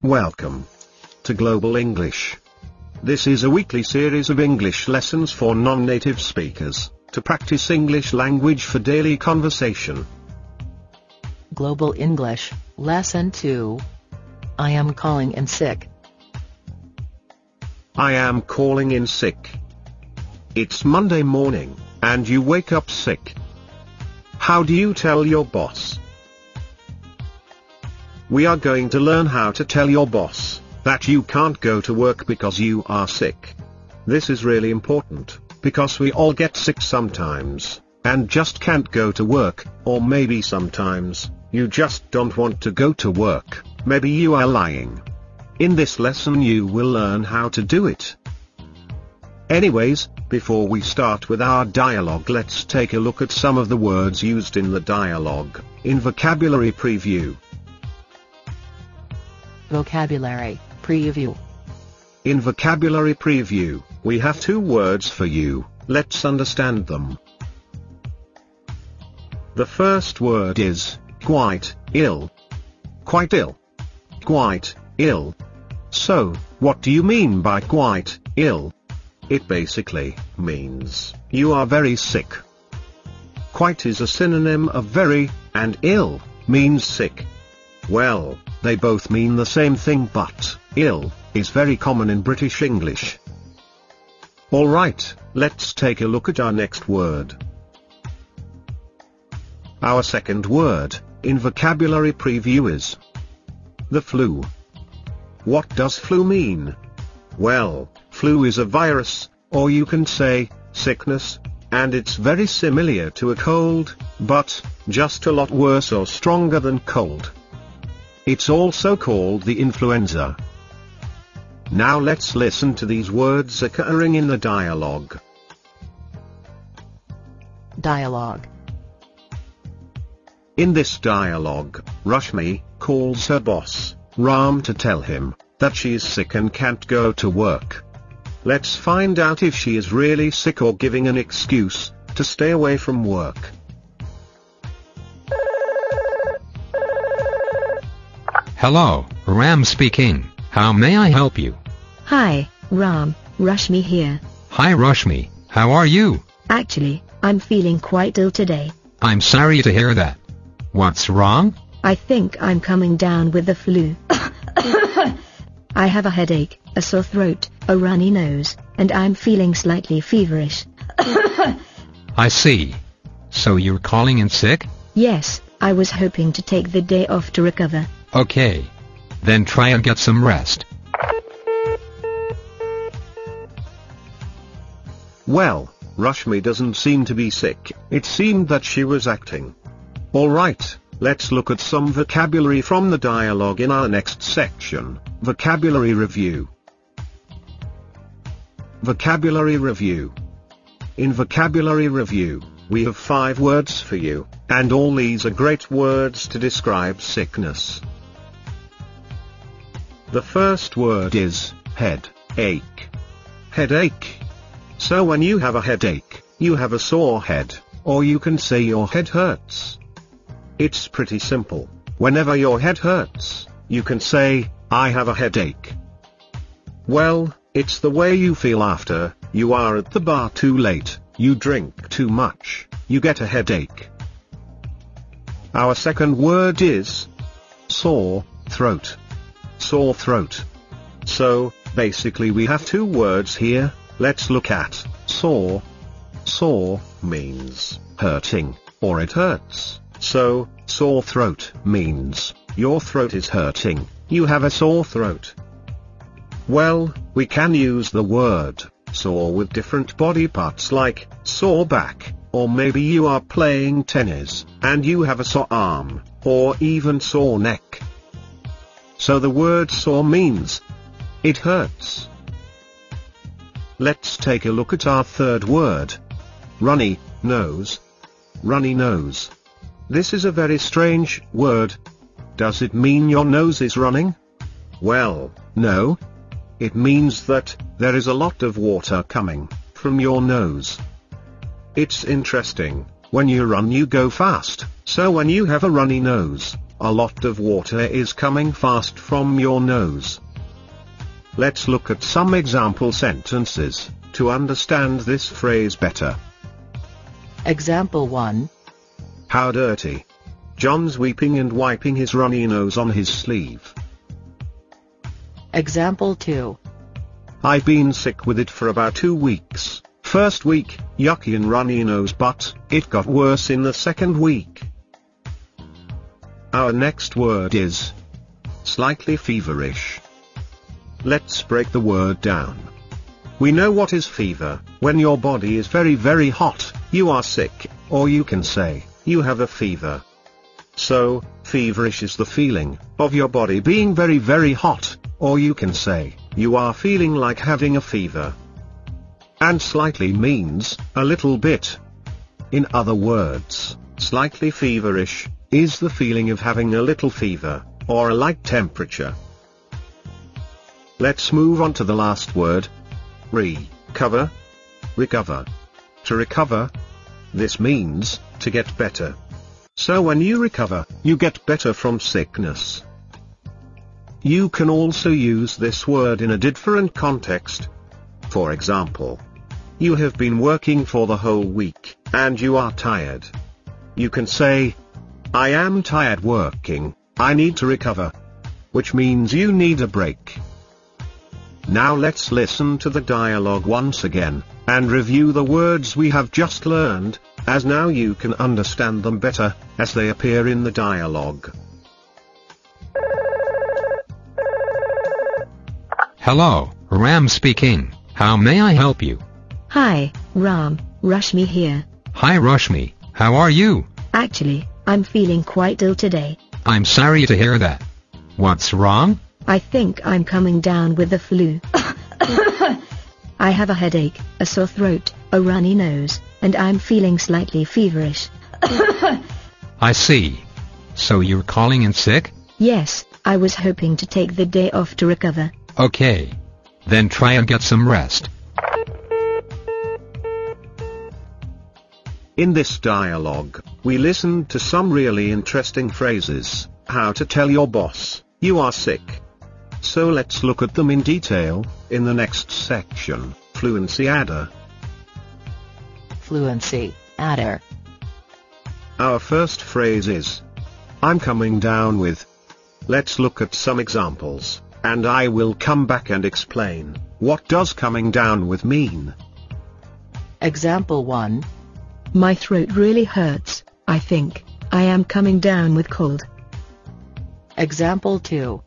Welcome to Global English. This is a weekly series of English lessons for non-native speakers, to practice English language for daily conversation. Global English, Lesson 2. I am calling in sick. I am calling in sick. It's Monday morning, and you wake up sick. How do you tell your boss? We are going to learn how to tell your boss that you can't go to work because you are sick. This is really important, because we all get sick sometimes, and just can't go to work, or maybe sometimes, you just don't want to go to work, maybe you are lying. In this lesson you will learn how to do it. Anyways, before we start with our dialogue, let's take a look at some of the words used in the dialogue, in Vocabulary Preview. Vocabulary Preview. In Vocabulary Preview, we have two words for you. Let's understand them. The first word is quite ill. Quite ill. Quite ill. So, what do you mean by quite ill? It basically means you are very sick. Quite is a synonym of very, and ill means sick. Well, they both mean the same thing, but ill is very common in British English. Alright, let's take a look at our next word. Our second word in Vocabulary Preview is the flu. What does flu mean? Well, flu is a virus, or you can say sickness, and it's very similar to a cold, but just a lot worse or stronger than cold. It's also called the influenza. Now let's listen to these words occurring in the dialogue. Dialogue. In this dialogue, Rashmi calls her boss, Ram, to tell him that she is sick and can't go to work. Let's find out if she is really sick or giving an excuse to stay away from work. Hello, Ram speaking. How may I help you? Hi, Ram, Rashmi here. Hi Rashmi, how are you? Actually, I'm feeling quite ill today. I'm sorry to hear that. What's wrong? I think I'm coming down with the flu. I have a headache, a sore throat, a runny nose, and I'm feeling slightly feverish. I see. So you're calling in sick? Yes, I was hoping to take the day off to recover. Okay. Then try and get some rest. Well, Rashmi doesn't seem to be sick. It seemed that she was acting. Alright, let's look at some vocabulary from the dialogue in our next section, Vocabulary Review. Vocabulary Review. In Vocabulary Review, we have 5 words for you, and all these are great words to describe sickness. The first word is headache. Headache. So when you have a headache, you have a sore head, or you can say your head hurts. It's pretty simple. Whenever your head hurts, you can say, I have a headache. Well, it's the way you feel after you are at the bar too late, you drink too much, you get a headache. Our second word is sore throat. Sore throat. So, basically we have 2 words here. Let's look at sore. Sore means hurting, or it hurts. So, sore throat means your throat is hurting, you have a sore throat. Well, we can use the word sore with different body parts like sore back, or maybe you are playing tennis and you have a sore arm, or even sore neck. So the word sore means it hurts. Let's take a look at our third word. Runny nose. Runny nose. This is a very strange word. Does it mean your nose is running? Well, no. It means that there is a lot of water coming from your nose. It's interesting. When you run you go fast, so when you have a runny nose, a lot of water is coming fast from your nose. Let's look at some example sentences to understand this phrase better. Example 1. How dirty. John's weeping and wiping his runny nose on his sleeve. Example 2. I've been sick with it for about 2 weeks. First week, yucky and runny nose, but it got worse in the second week. Our next word is slightly feverish. Let's break the word down. We know what is fever. When your body is very, very hot, you are sick, or you can say, you have a fever. So, feverish is the feeling of your body being very, very hot, or you can say, you are feeling like having a fever. And slightly means a little bit. In other words, slightly feverish is the feeling of having a little fever, or a light temperature. Let's move on to the last word. Recover. Recover. To recover. This means to get better. So when you recover, you get better from sickness. You can also use this word in a different context. For example, you have been working for the whole week, and you are tired. You can say, I am tired working, I need to recover. Which means you need a break. Now let's listen to the dialogue once again, and review the words we have just learned, as now you can understand them better, as they appear in the dialogue. Hello, Ram speaking. How may I help you? Hi, Ram, Rashmi here. Hi Rashmi, how are you? Actually, I'm feeling quite ill today. I'm sorry to hear that. What's wrong? I think I'm coming down with the flu. I have a headache, a sore throat, a runny nose, and I'm feeling slightly feverish. I see. So you're calling in sick? Yes, I was hoping to take the day off to recover. Okay. Then try and get some rest. In this dialogue, we listened to some really interesting phrases. How to tell your boss you are sick. So let's look at them in detail, in the next section, Fluency Adder. Fluency Adder. Our first phrase is, I'm coming down with. Let's look at some examples, and I will come back and explain, what does coming down with mean? Example 1. My throat really hurts, I think. I am coming down with cold. Example 2.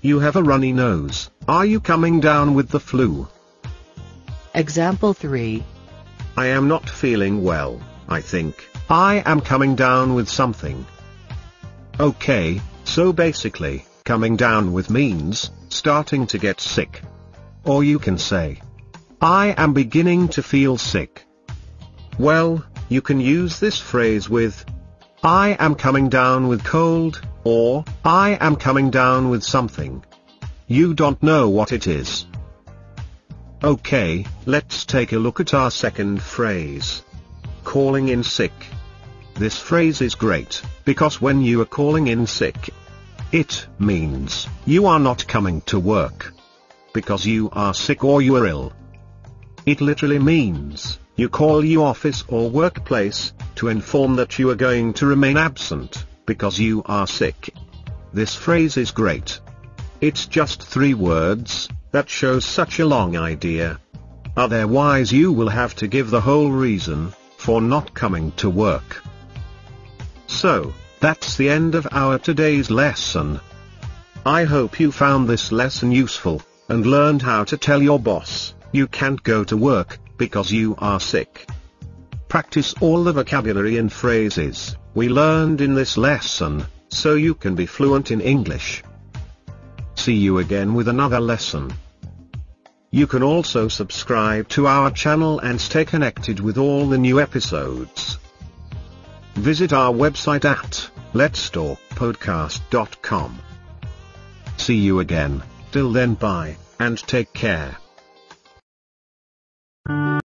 You have a runny nose. Are you coming down with the flu? Example 3. I am not feeling well, I think. I am coming down with something. Okay, so basically, coming down with means starting to get sick. Or you can say, I am beginning to feel sick. Well, you can use this phrase with, I am coming down with cold, or, I am coming down with something. You don't know what it is. Okay, let's take a look at our second phrase. Calling in sick. This phrase is great, because when you are calling in sick, it means you are not coming to work. Because you are sick or you are ill. It literally means, you call your office or workplace, to inform that you are going to remain absent, because you are sick. This phrase is great. It's just 3 words, that shows such a long idea. Otherwise you will have to give the whole reason, for not coming to work. So, that's the end of our today's lesson. I hope you found this lesson useful, and learned how to tell your boss, you can't go to work, because you are sick. Practice all the vocabulary and phrases we learned in this lesson, so you can be fluent in English. See you again with another lesson. You can also subscribe to our channel and stay connected with all the new episodes. Visit our website at letstalkpodcast.com. See you again, till then bye, and take care.